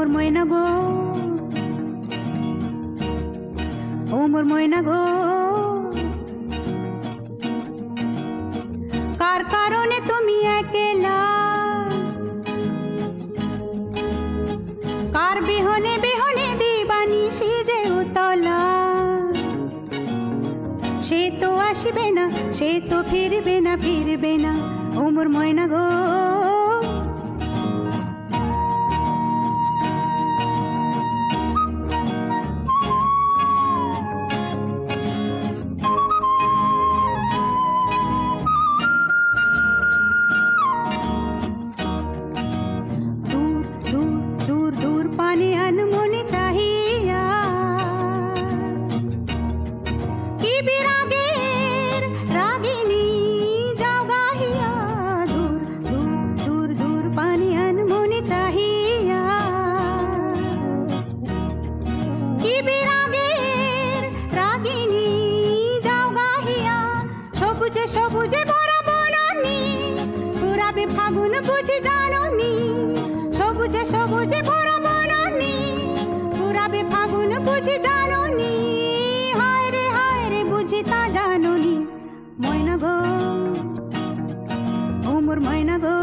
মোর ময়না গো, ও মোর ময়না গো, কার কারণে তুমি একলা, কার বিহনে বিহনে দিবানিশি যে উতলা। সে তো আসবে না, সে তো ফিরবে না, ফিরবে না, ও মোর ময়না গো। সবুজে ভরা বনানি পুরাবে ফাগুন বুঝি জাননি, সবুজে সবুজে ভরা বনানি পুরাবে ফাগুন বুঝি জাননি। হায় রে বুঝি তা জাননি, ময়না গো, ও মোর ময়না গো,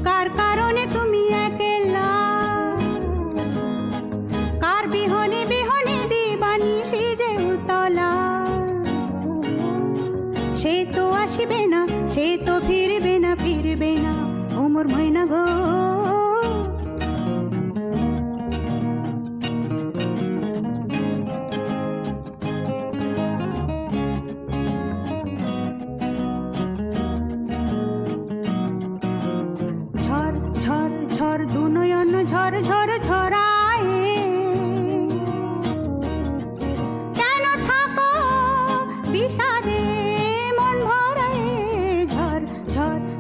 কার কারণে তুমি একলা, কার বিহনে বিহনে দিবানিশি যে উতলা। সে তো আসবে না, সে তো ফিরবে না, ফিরবে না, ও মোর ময়না গো। ঝড় ঝড় ঝড় দু নয়ন ঝড় ঝড় ঝরায়, কেন থাকো বিষাদে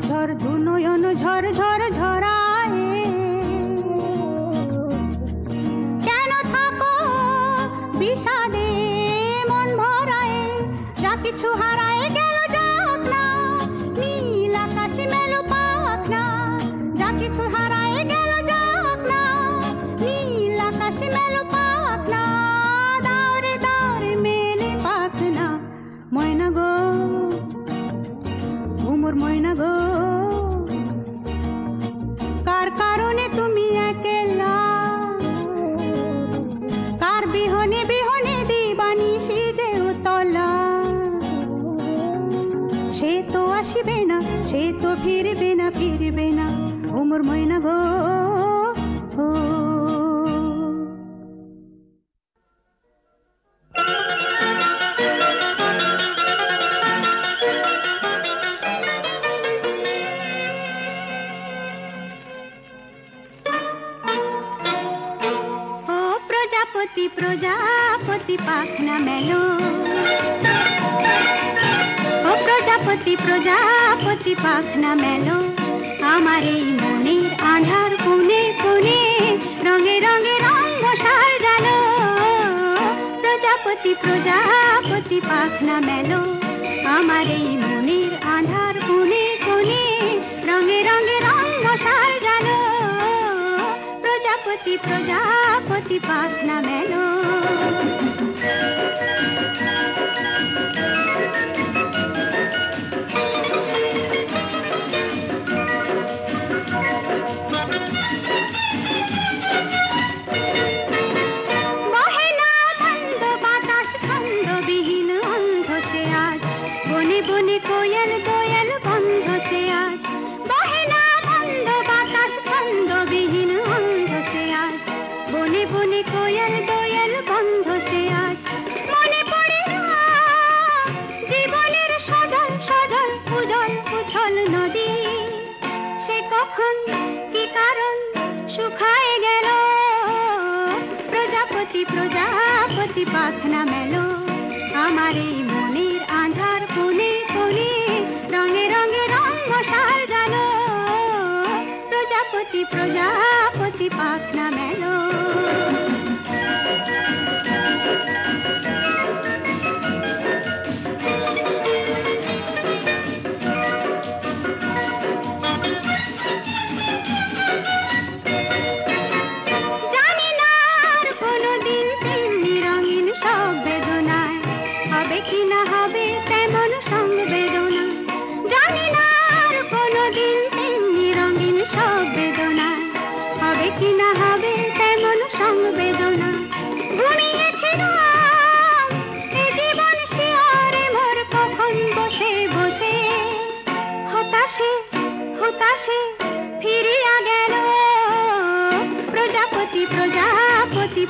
ঝড় দু নয়ন ঝড় ঝড় ঝরায়, কেন থাকো বিষাদে মন ভরায়। যা কিছু হারায় গেল যাক না, নীল আকাশে মেলো পাক না। যা কিছু হারায় গেল যাক না, নীল আকাশে মেলো পাক না। দাওরে দাওরে মেলে পাক না, ময়না গো, ও মোর ময়না গো, কার কারণে তুমি একলা, কার বিহনে বিহনে দিবানিশি যে উতলা। সে তো আসবে না, সে তো ফিরবে না, ফিরবে না, ও মোর ময়না গো। প্রজাপতি প্রজাপতি পাখনা মেলো, ও প্রজাপতি প্রজাপতি পাখনা মেলো। আমার এই মনের আধার কোণে কোণে রঙে রঙে রঙ মশাল জ্বালো। প্রজাপতি প্রজাপতি পাখনা মেলো, আমার এই মনের আধার কোণে কোণে রঙে রঙে রঙ মশাল জ্বালো। প্রজাপতি প্রজাপতি পাখনা মেলো। বনে কোয়েল দোয়েল বন্ধ সে আজ, বহে না বন্ধ বাতাস ছন্দবিহীন অন্ধ সে আজ। বনে বনে কোয়েল দোয়েল বন্ধ সে আজ। মনে পড়ে না জীবনের সজল সজল উজল উছল নদী, সে কখন কি কারণ শুকায় গেল। প্রজাপতি প্রজাপতি পাখনা মেলো, আমার এই মনের আধার কোণে কোণে রঙে রঙে রঙ মশাল জ্বালো। প্রজাপতি প্রজাপতি পাখনা মেলো।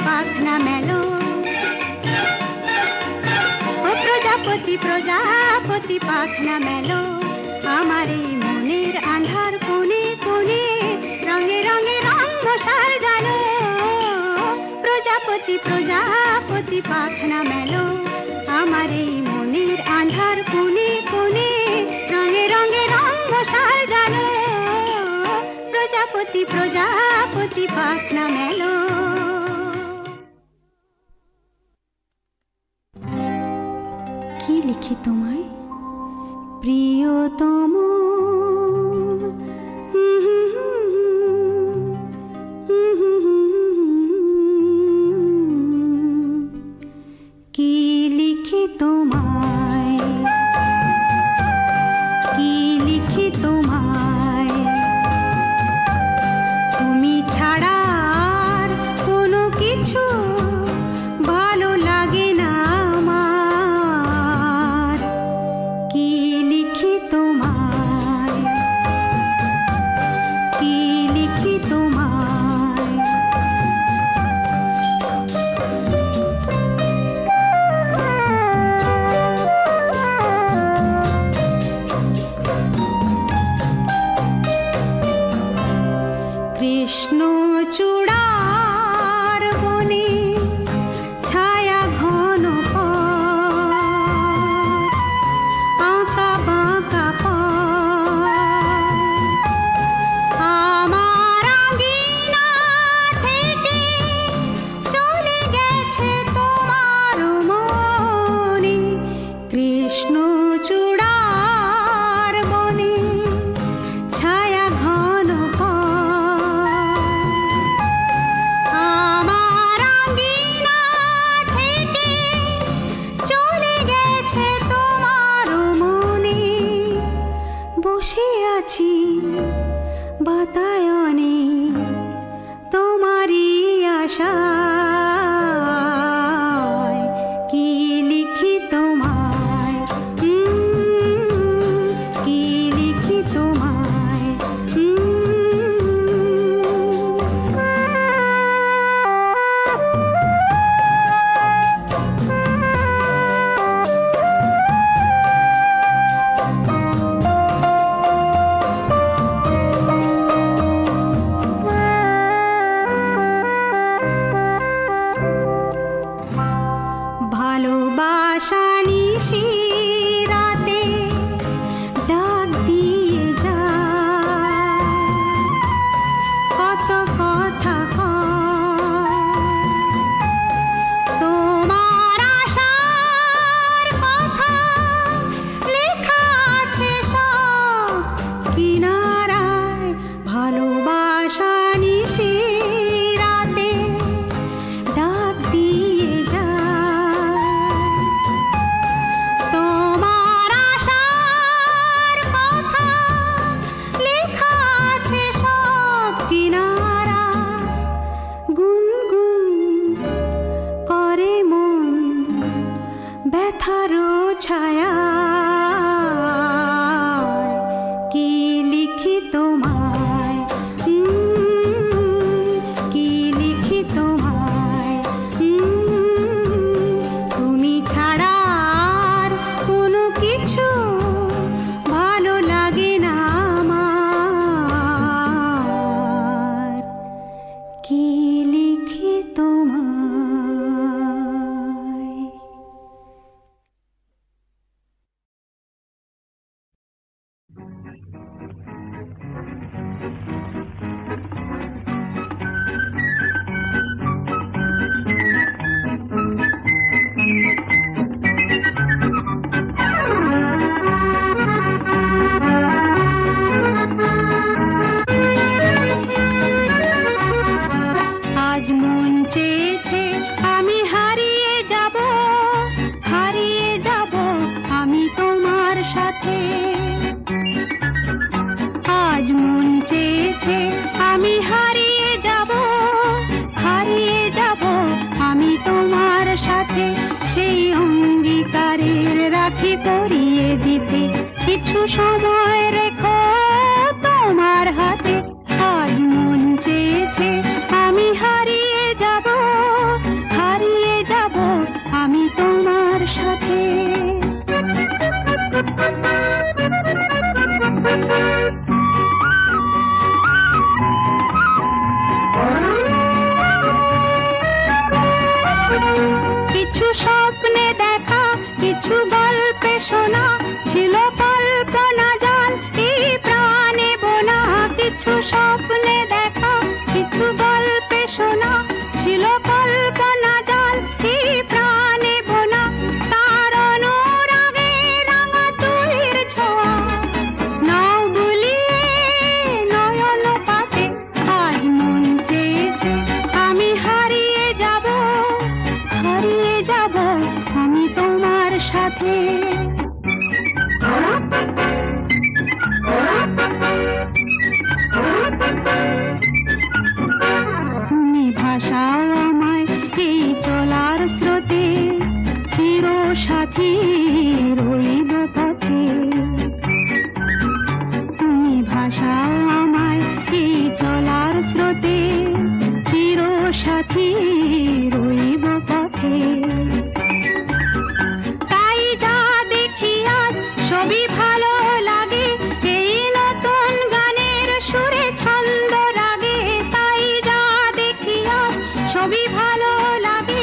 পাখনা মেলো। ও প্রজাপতি প্রজাপতি পাখনা মেলো, আমার এই মনের আন্ধার কোণে কোণে রঙে রঙে রং মশাল জ্বালো। প্রজাপতি প্রজাপতি পাখনা মেলো, আমার এই মনের আন্ধার কোণে কোণে রঙে রঙে রং মশাল জ্বালো। প্রজাপতি প্রজাপতি পাখনা মেলো। কি লিখি তোমায় প্রিয়তম, কি লিখি তোমায়, কি লিখি তোমায়, তুমি ছাড়া আর কোনো কিছু ভালো লাগে না আমার। কি লিখি তোমায়, কি লিখি তোমায়, কৃষ্ণ চূড়ার বনে ছায়া ঘন আঁকা বাঁকা আমার আঙিনা থেকে চলে গেছে তোমার মনে। কৃষ্ণ চূড়ার বনে ছায়া ঘন আমার আঙিনা থেকে চলে গেছে তোমার মনে। বসে আছি বাতায়নে তোমারই আশায়। কি লিখি তোমায়, কি লিখি তোমায়, ভালোবাসা নিশি রাতে ডাক দিয়ে যায়, কত কথা কয়, তোমার আশার কথা লেখা আছে সব কিনারায়। ভালোবাসা নিশি রাতে ডাক দিয়ে যায়, তোমার আশার কথা লেখা আছে সব কিনারায়। গুনগুন করে মন ব্যথার ছায়া। কি লিখি তোমায়, কি লিখি তোমায়, তুমি ছাড়া আর কোনো কিছু ভালো লাগে না আমার। কি লিখি তোমায়। আজ মন চেয়েছে আমি হারিয়ে যাব, হারিয়ে যাব আমি তোমার সাথে। আজ মন চেয়েছে আমি হারিয়ে যাব, হারিয়ে যাব আমি তোমার সাথে। সেই অঙ্গীকারের রাখি পরিয়ে দিতে কিছু সময় রেখো তোমার হাতে। আজ মন চেয়েছে আমি হারিয়ে যাব, কিছু স্বপ্নে দেখা, কিছু গল্পে শোনা, ছিল কল্পনা জাল এই প্রাণে বোনা। কিছু স্বপ্নে দেখা, কিছু গল্পে শোনা, ছিল কল্পনা জাল এই প্রাণে বোনা। তার অনুরাগে রাঙা তুলির ছোঁয়া নাও বুলিয়ে নয়ন পাতে। আজ মন চেয়েছে আমি হারিয়ে যাব, হারিয়ে যাব আমি তোমার সাথে। তুমি ভাসাও আমায় এই চলার স্রোতে, চির সাথী রইব পথে। তুমি ভাসাও আমায় এই চলার স্রোতে, চির সাথী রইব পথে। তাই যা দেখি আজ সবই ভালো লাগে, এই নতুন গানের সুরে ছন্দ রাগে। তাই যা দেখি আজ সবই ভালো লাগে,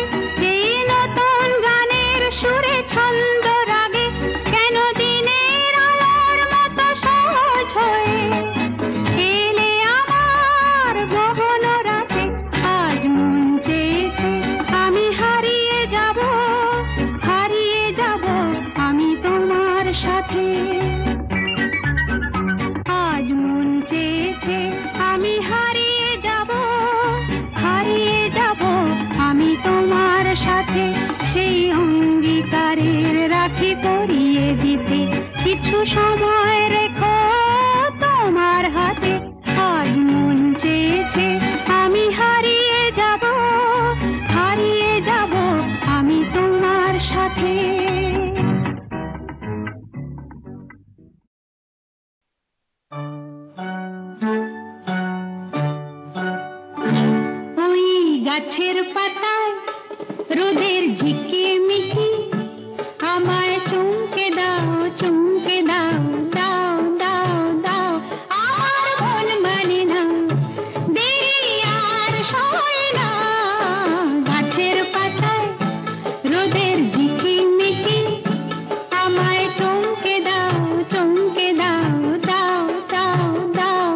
এই নতুন গানের সুরে ছন্দ রাগে। কেন দিনের আলোর মতো সহজ হয়ে এলে আমার গহন রাতে। আজ মন চেয়েছে আমি হারিয়ে যাব, হারিয়ে যাব আমি তোমার সাথে। আজ মন চেয়েছে আমি হারিয়ে যাব, হারিয়ে যাব আমি তোমার সাথে। সেই অঙ্গীকারের রাখি পরিয়ে দিতে কিছু সময় রেখো তোমার হাতে। আজ মন চেয়েছে আমি হারিয়ে যাব, হারিয়ে যাব আমি তোমার সাথে। ওই গাছের পাতায় রোদের ঝিকিমিকি, আমায় চমকে দাও, চমকে দাও, দাও দাও দাও। আমার মন মানে না, দেরি আর সয় না। গাছের পাতায় রোদের ঝিকিমিকি, আমায় চমকে দাও, চমকে দাও, দাও দাও দাও।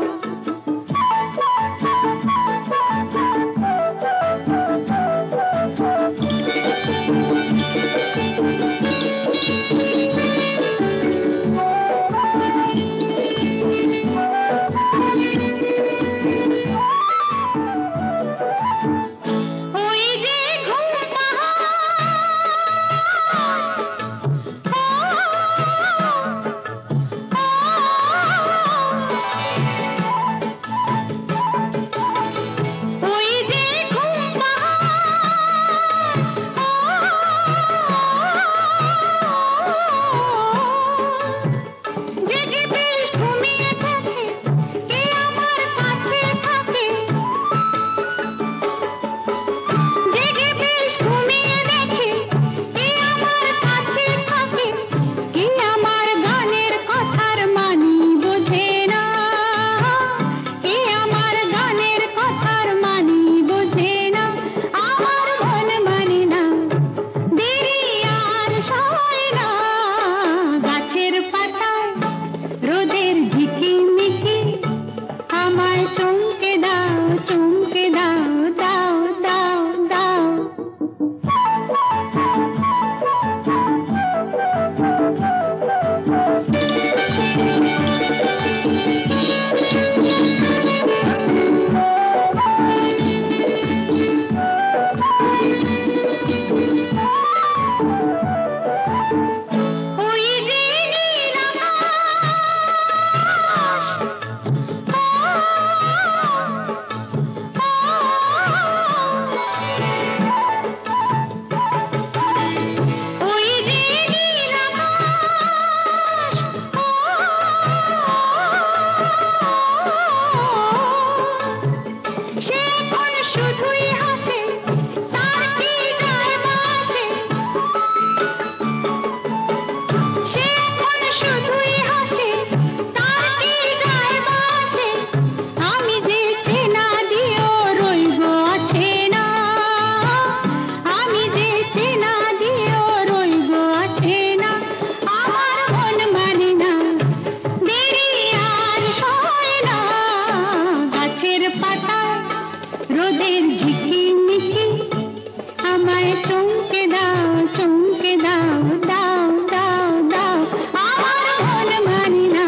চমকে দাও দাও দাও দাও আমার মন মানি না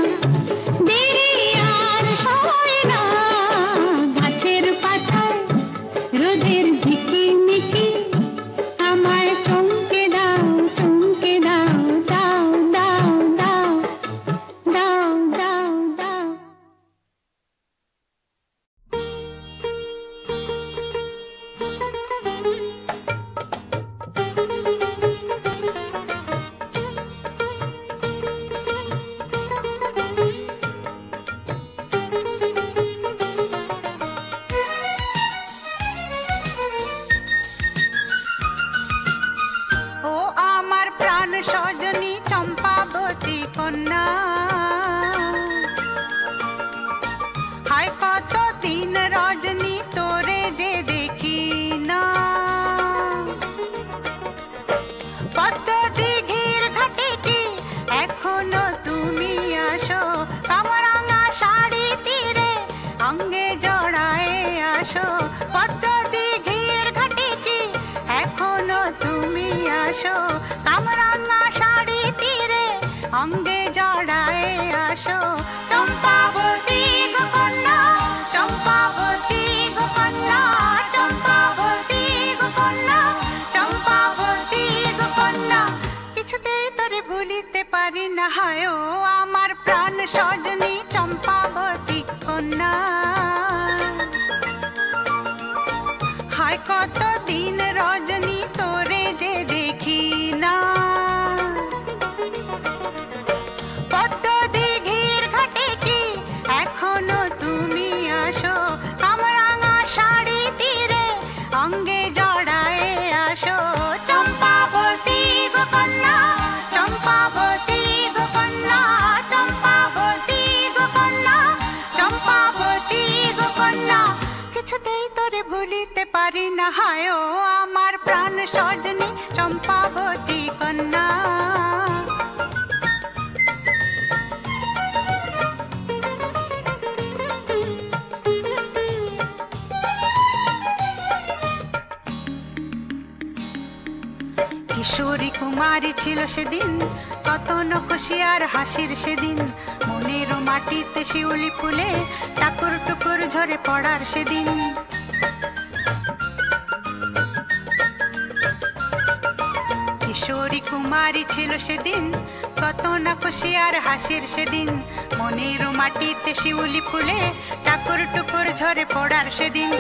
দেরি আর সয় না গাছের পাতায় রোদের ঝিকিমিকি আমায় চমকে দাও দাও দাও দাও দাও দাও দাও। ও আমার প্রাণ সজনী চম্পাবতী কন্যা হায় কত দিন রজনী তোরে যে দেখি না পদ্ম দিঘির ঘাটে কি এখনো তুমি আসো কামরাঙা শাড়ি তীরে অঙ্গে জড়ায় আসো পদ্ম দিঘির ঘাটে কি এখনো তুমি আসো কামরাঙা শাড়ি তীরে অঙ্গে জড়ায় আসো চম্পাবতী গো কন্যা চম্পাবতী গো কন্যা চম্পাবতী গো কন্যা চম্পাবতী গো কন্যা কিছুতেই তোরে ভুলিতে পারি না হায় ও আমার প্রাণ সজনী চম্পাবতী কন্যা হায় কত দিন রজনী তোরে যে দেখি না পদ্ম দিঘির ঘাটে কি এখনো তুমি আসো কামরাঙা শাড়ি তীরে অঙ্গে জড়ায় আসো চম্পাবতী গো কন্যা চম্পাবতী গো কন্যা চম্পাবতী গো কন্যা চম্পাবতী গো কন্যা কিছুতেই তোরে ভুলিতে পারি না হায় ও আমার প্রাণ সজনী চম্পাবতী কন্যা কিশোরী কুমারী ছিল সেদিন কত নকশি আর হাসির সেদিন মনের মাটিতে শিউলি ফুলে টাকুর টুকুর ঝরে পড়ার সেদিন কিশোরী কুমারী ছিল সেদিন কত নকশি আর হাসির সেদিন মনের মাটিতে শিউলি ফুলে টাকুর টুকুর ঝরে পড়ার সেদিন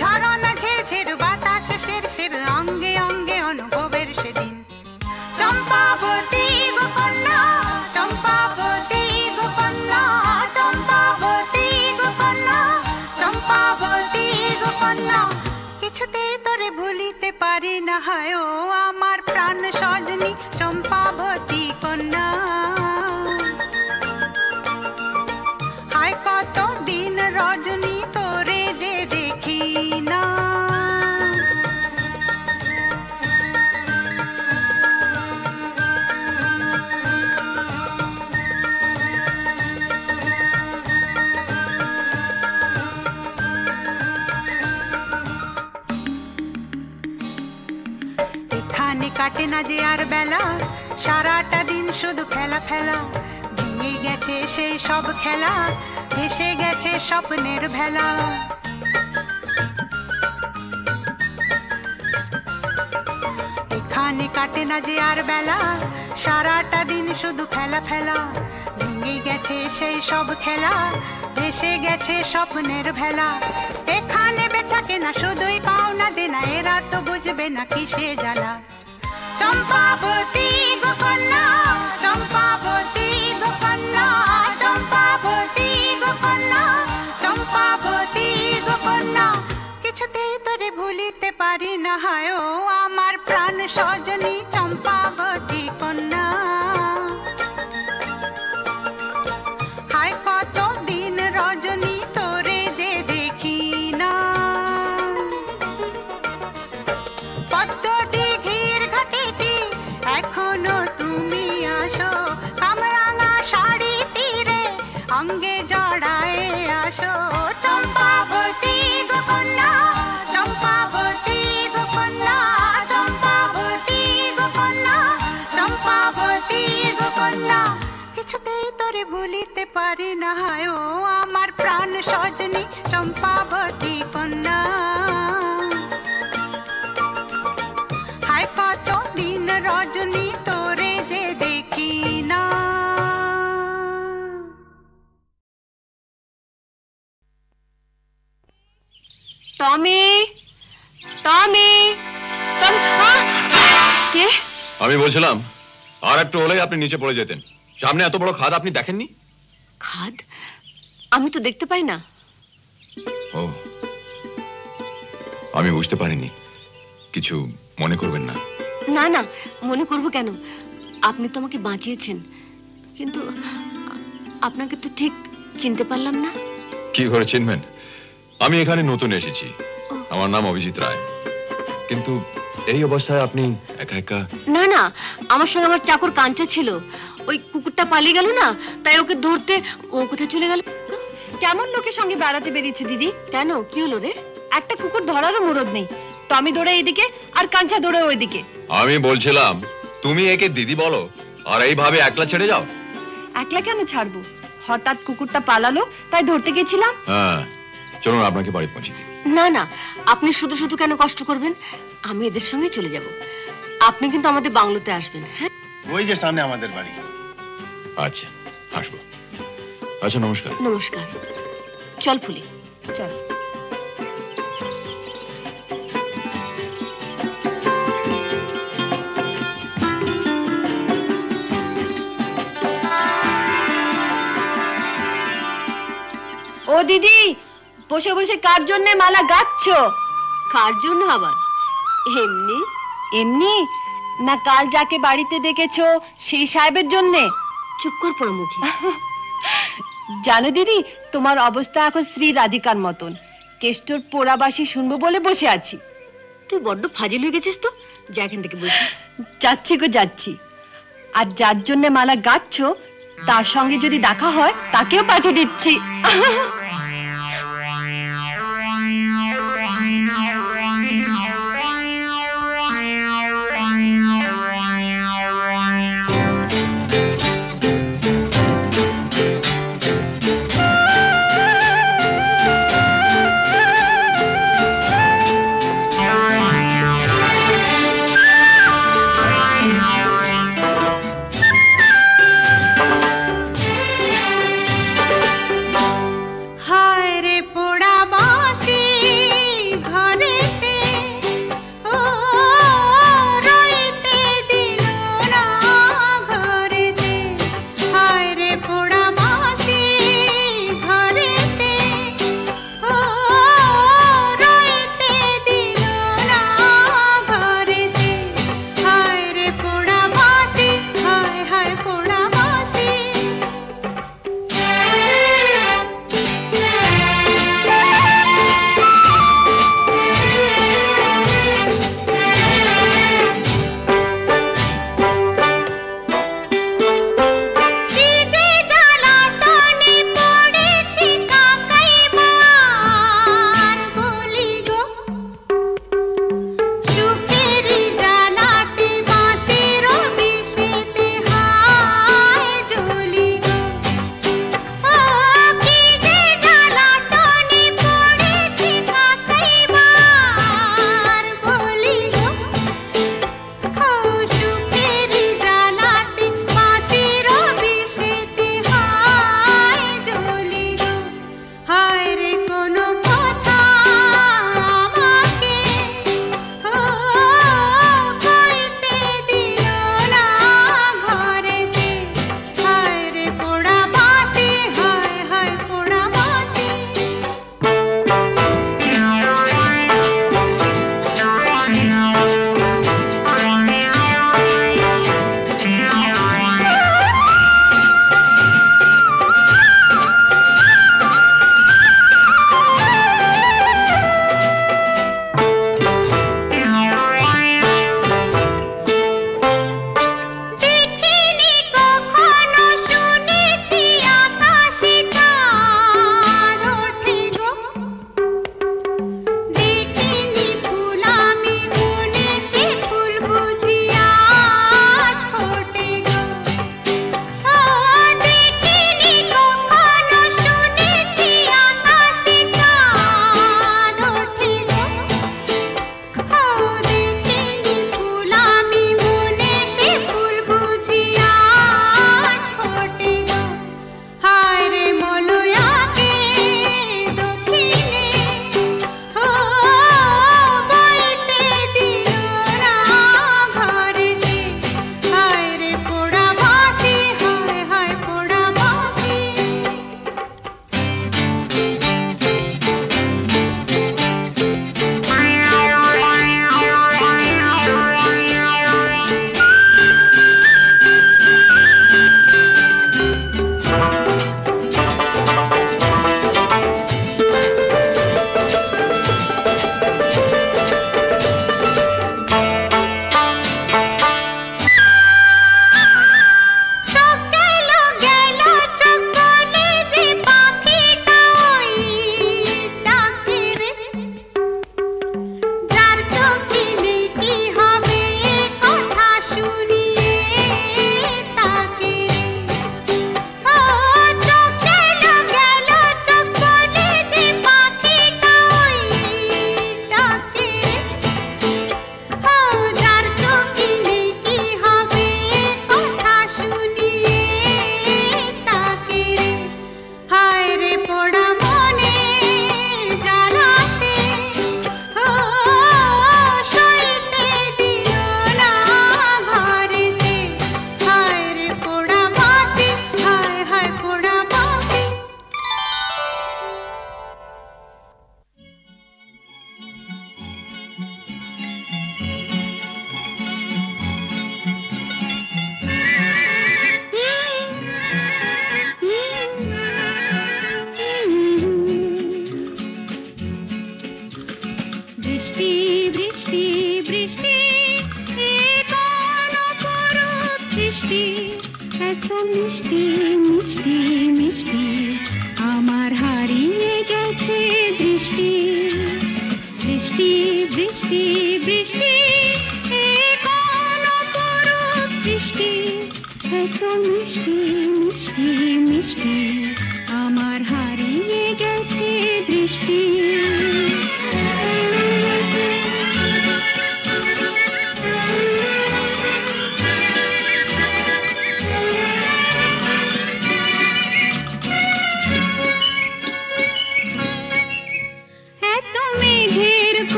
ঝরনা ঝিরঝির বাতাস শিরশির অঙ্গে অঙ্গে অনুভবের সেদিন চম্পাবতী গো কন্যা চম্পাবতী গো কন্যা চম্পাবতী গো কন্যা চম্পাবতী গো কন্যা কিছুতেই তোরে ভুলিতে পারি না হায় ও আমার প্রাণ সজনী চম্পাবতী কন্যা হায় কত দিন রজনী তোরে যে দেখি না এখানে কাটে না যে আর বেলা সারাটা দিন শুধু খেলা ফেলা ভেঙে গেছে সেই সব খেলা ভেসে গেছে স্বপ্নের ভেলা এখানে কাটে না যে আর বেলা সারাটা দিন শুধু খেলা ফেলা ভেঙে গেছে সেই সব খেলা ভেসে গেছে স্বপ্নের ভেলা এখানে বেচা কেনা শুধুই পাওনা দেনা এরা তো বুঝবে না কিসে জ্বালা চম্পাবতী গো কন্যা চম্পাবতী গো কন্যা চম্পাবতী গো কন্যা চম্পাবতী গো কন্যা কিছুতেই তোরে ভুলিতে পারি না হায় ও আমার প্রাণ সজনী চম্পাবতী কন্যা হায় কত দিন রজনী তোরে যে দেখি না পদ্ম দিঘির ঘাটে কি এখনো তুমি আসো কামরাঙা শাড়ি তীরে অঙ্গে জড়ায় আসো চম্পাবতী গো কন্যা চম্পাবতী গো কন্যা চম্পাবতী পারি না হায় ও আমার প্রাণ সজনী চম্পাবতী কন্যা। হায় কত দিন রজনী তোরে যে দেখি না। টমি, টমি, কে? আমি বলছিলাম আর একটু হলেই আপনি নিচে পড়ে যেতেন। সামনে এত বড় খাদ আপনি দেখেননি? খাদ? আমি তো দেখতে পাই না। ও, আমি বুঝতে পারিনি। কিছু মনে করবেন না। না না, মনে করব কেন? আপনি তো আমাকে বাঁচিয়েছেন, কিন্তু আপনাকে তো ঠিক চিনতে পারলাম না। কি করে চিনবেন? আমি এখানে নতুন এসেছি। আমার নাম অভিজিৎ রায়। কিন্তু এই অবস্থায় আপনি একা একা? না না, আমার সঙ্গে আমার চাকর কাঞ্চা ছিল। ওই কুকুরটা পালিয়ে গেল না, তাই ওকে ধরতে ও কোথায় চলে গেল। কেমন লোকের সঙ্গে বেড়াতে বেরিয়েছে দিদি? কেন, কি হলো রে? একটা কুকুর ধরারও মুরদ নেই। টমি দৌড়ে এদিকে আর কাঞ্চা দৌড়ে ওইদিকে। আমি বলছিলাম তুমি একে দিদি বলো আর এইভাবে একলা ছেড়ে যাও। একলা কেন ছাড়বো? হঠাৎ কুকুরটা পালালো তাই ধরতে গেছিলাম। হ্যাঁ, চলুন আপনাকে বাড়ি পৌঁছে দিই। না না, আপনি শুধু শুধু কেন কষ্ট করবেন? আমি এদের সঙ্গে চলে যাব। আপনি কিন্তু আমাদের বাংলোতে আসবেন। হ্যাঁ, ওই যে সামনে আমাদের বাড়ি। আচ্ছা, আসবো। আচ্ছা, নমস্কার। নমস্কার। চল ফুলি, চল। ও দিদি, বসে বসে কার জন্য মালা গাচ্ছো? কার জন্য আবার? এমনি এমনি না, কাল যাকে বাড়িতে দেখেছো সেই সাহেবের জন্যে? চুপ কর পরমুখী। জানো দিদি, তোমার অবস্থা এখন শ্রী রাধিকার মতন। কেষ্টর পোড়াবাসি শুনবো বলে বসে আছি। তুই বড্ড ফাজিল হয়ে গেছিস তো। যা এখান থেকে বলছি। যাচ্ছি গো যাচ্ছি। আর যার জন্য মালা গাচ্ছো তার সঙ্গে যদি দেখা হয় তাকেও পাঠিয়ে দিচ্ছি।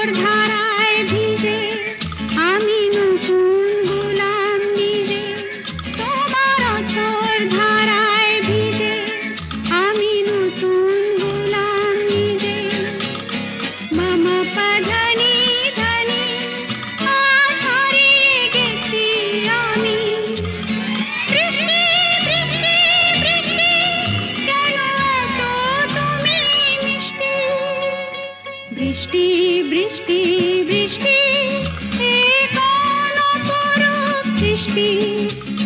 আছর ধারায় ভিজে আমি নতুন গোলাম নিজে তোমার আছর ধারায় ভিজে আমি নতুন গোলাম নিজে মামা পাধানি ধানি আজ হারিয়ে গেছি আমি বৃষ্টি বৃষ্টি বৃষ্টি কেন এত তুমি মিষ্টি বৃষ্টি বৃষ্টি বৃষ্টি এ কোন অপরূপ সৃষ্টি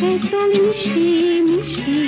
এত মিষ্টি মিষ্টি